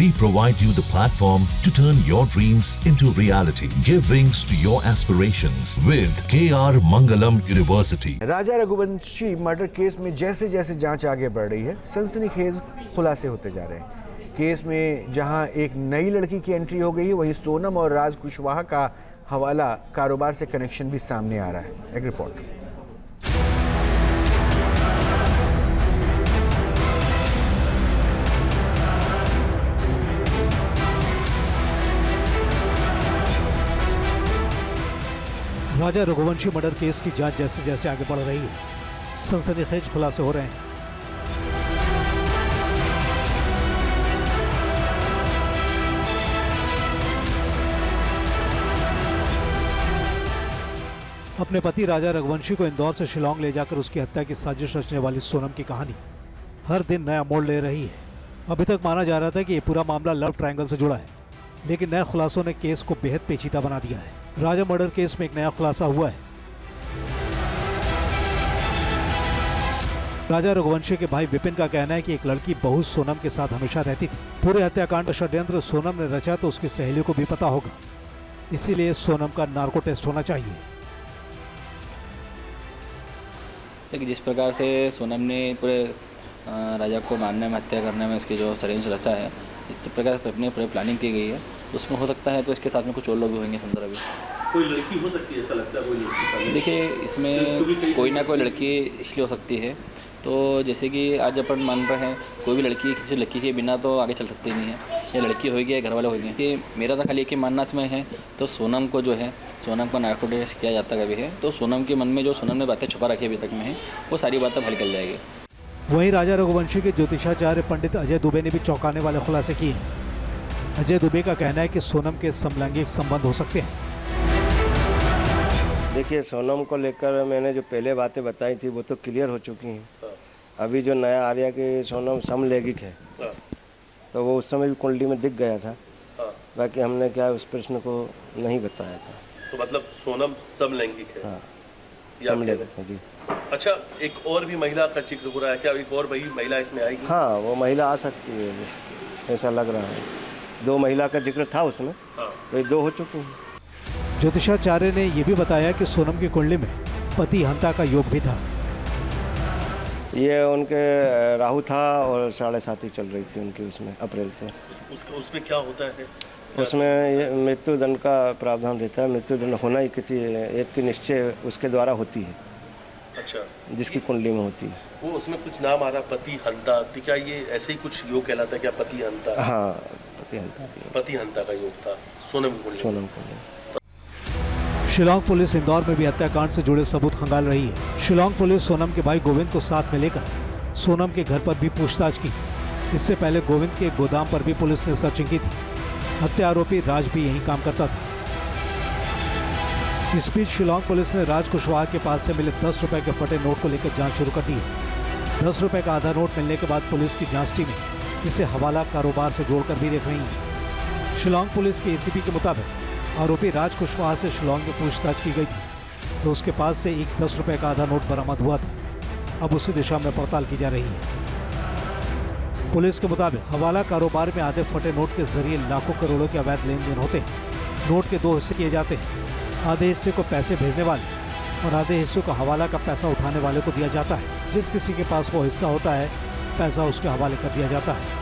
We provide you the platform to turn your dreams into reality. Give wings to your aspirations with KR Mangalam University. Raja Raghuvanshi murder case में जैसे जैसे जांच आगे बढ़ रही है, सनसनीखेज खुलासे होते जा रहे हैं। केस में जहां एक नई लड़की की एंट्री हो गई है, वहीं सोनम और राज कुशवाहा का हवाला कारोबार से कनेक्शन भी सामने आ रहा है। एक रिपोर्ट। राजा रघुवंशी मर्डर केस की जांच जैसे जैसे आगे बढ़ रही है, सनसनीखेज खुलासे हो रहे हैं। अपने पति राजा रघुवंशी को इंदौर से शिलांग ले जाकर उसकी हत्या की साजिश रचने वाली सोनम की कहानी हर दिन नया मोड़ ले रही है। अभी तक माना जा रहा था कि यह पूरा मामला लव ट्रायंगल से जुड़ा है, लेकिन नए खुलासों ने केस को बेहद पेचीदा बना दिया है। राजा मर्डर केस में एक नया खुलासा हुआ है। राजा रघुवंशी के भाई विपिन का कहना है कि एक लड़की बहू सोनम के साथ हमेशा रहती थी। पूरे हत्याकांड का षड्यंत्र सोनम ने रचा तो उसकी सहेलियों को भी पता होगा, इसीलिए सोनम का नार्को टेस्ट होना चाहिए। लेकिन जिस प्रकार से सोनम ने पूरे राजा को मारने में, हत्या करने में उसकी जो षड्यंत्र रचा है, इस प्रकार से अपनी पूरी प्लानिंग की गई है, उसमें हो सकता है तो इसके साथ में कुछ और लोग भी होंगे अंदर। अभी कोई लड़की हो सकती है, ऐसा लगता है कोई लड़की? देखिए, इसमें कोई ना कोई लड़की इसलिए हो सकती है, तो जैसे कि आज अपन मान रहे हैं कोई भी लड़की किसी लड़की के बिना तो आगे चल सकती नहीं है, या लड़की होगी या घर वाले होंगे। कि मेरा तो खाली एक ही मानना इसमें है, तो सोनम को जो है, सोनम का नार्को टेस्ट किया जाता कभी है, तो सोनम के मन में जो सोनम ने बातें छुपा रखी अभी तक में है, वो सारी बातें बाहर निकल जाएगी। वहीं राजा रघुवंशी के ज्योतिषाचार्य पंडित अजय दुबे ने भी चौंकाने वाले खुलासे किए हैं। अजय दुबे का कहना है कि सोनम के समलैंगिक संबंध हो सकते हैं। देखिए, सोनम को लेकर मैंने जो पहले बातें बताई थी वो तो क्लियर हो चुकी हैं। अभी जो नया आ रहा कि सोनम समलैंगिक है, तो वो उस समय भी कुंडली में दिख गया था। बाकी हमने क्या उस प्रश्न को नहीं बताया था। तो मतलब सोनम समलैंगिक है? हाँ, समलैंगिक है जी। अच्छा, एक और भी महिला का जिक्र हो रहा है, क्या एक और वही महिला इसमें आएगी? हाँ, वो महिला आ सकती है, ऐसा लग रहा है। 2 महिला का जिक्र था उसमें, तो 2 हो चुकी हैं। ज्योतिषाचार्य ने यह भी बताया कि सोनम की कुंडली में पति हंता का योग भी था। ये उनके राहु था और 7.5 चल रही थी उनकी उसमें अप्रैल से। उसमें क्या होता है? उसमें मृत्युदंड का प्रावधान रहता है। मृत्युदंड होना ही किसी एक की निश्चय उसके द्वारा होती है। अच्छा, जिसकी कुंडली में होती है। वो उसमें कुछ नाम आ रहा, पति हंता, तो क्या ये ऐसे ही कुछ योग कहलाता है क्या, पति हंता? हाँ, पति हंता का योग था सोनम कुंडली। शिलांग पुलिस इंदौर में भी हत्याकांड से जुड़े सबूत खंगाल रही है। शिलांग पुलिस सोनम के भाई गोविंद को साथ में लेकर सोनम के घर पर भी पूछताछ की। इससे पहले गोविंद के गोदाम पर भी पुलिस ने सर्चिंग की थी। हत्या आरोपी राज भी यही काम करता था। इस बीच शिलांग पुलिस ने राज कुशवाहा के पास से मिले 10 रुपए के फटे नोट को लेकर जांच शुरू कर दी है। 10 रुपए का आधा नोट मिलने के बाद पुलिस की जांच टीमें इसे हवाला कारोबार से जोड़कर भी देख रही है। शिलांग पुलिस के एसीपी के मुताबिक आरोपी राज कुशवाहा से शिलांग में पूछताछ की गई थी, तो उसके पास से एक 10 रुपए का आधा नोट बरामद हुआ था। अब उसी दिशा में पड़ताल की जा रही है। पुलिस के मुताबिक हवाला कारोबार में आधे फटे नोट के जरिए लाखों करोड़ों के अवैध लेन देन होते हैं। नोट के 2 हिस्से किए जाते हैं। आधे हिस्से को पैसे भेजने वाले और आधे हिस्सों को हवाला का पैसा उठाने वाले को दिया जाता है। जिस किसी के पास वो हिस्सा होता है, पैसा उसके हवाले कर दिया जाता है।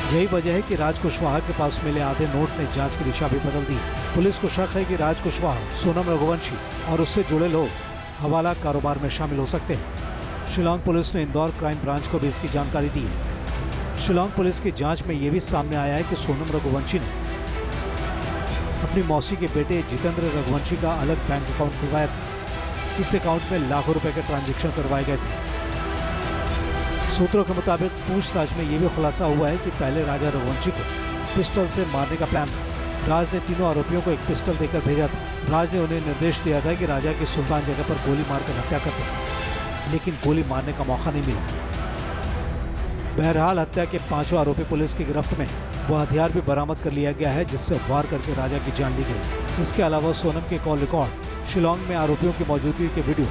यही वजह है कि राज कुशवाहा के पास मिले आधे नोट ने जांच की दिशा भी बदल दी है। पुलिस को शक है कि राज कुशवाहा, सोनम रघुवंशी और उससे जुड़े लोग हवाला कारोबार में शामिल हो सकते हैं। शिलांग पुलिस ने इंदौर क्राइम ब्रांच को भी इसकी जानकारी दी है। शिलांग पुलिस की जांच में यह भी सामने आया है कि सोनम रघुवंशी ने अपनी मौसी के बेटे जितेंद्र रघुवंशी का अलग बैंक अकाउंट खुलवाया था। इस अकाउंट में लाखों रुपए के ट्रांजैक्शन करवाए गए थे। सूत्रों के मुताबिक पूछताछ में यह भी खुलासा हुआ है कि पहले राजा रघुवंशी को पिस्टल से मारने का प्लान था। राज ने तीनों आरोपियों को एक पिस्टल देकर भेजा था। राज ने उन्हें निर्देश दिया था कि राजा की सुल्तान जगह पर गोली मारकर हत्या करते, लेकिन गोली मारने का मौका नहीं मिला। बहरहाल हत्या के 5 आरोपी पुलिस की गिरफ्त में। वह हथियार भी बरामद कर लिया गया है, जिससे वार करके राजा की जान ली गई। इसके अलावा सोनम के कॉल रिकॉर्ड, शिलांग में आरोपियों की मौजूदगी के वीडियो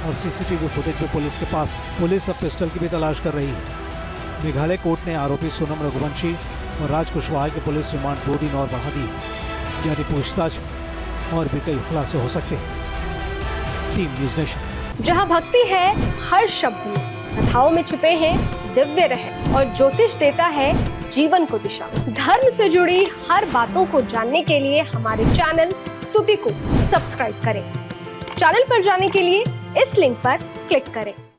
और सीसीटीवी फुटेज भी पुलिस के पास। पुलिस अब पिस्टल की भी तलाश कर रही है। मेघालय कोर्ट ने आरोपी सोनम रघुवंशी और राज कुशवाहा के पुलिस रिमांड 2 दिन और बढ़ा दी है। यानी पूछताछ और भी कई खुलासे हो सकते हैं। Team news nation. जहां भक्ति है हर शब्द में, कथाओं में छिपे हैं दिव्य रहस्य और ज्योतिष देता है जीवन को दिशा। धर्म से जुड़ी हर बातों को जानने के लिए हमारे चैनल स्तुति को सब्सक्राइब करें। चैनल पर जाने के लिए इस लिंक पर क्लिक करें।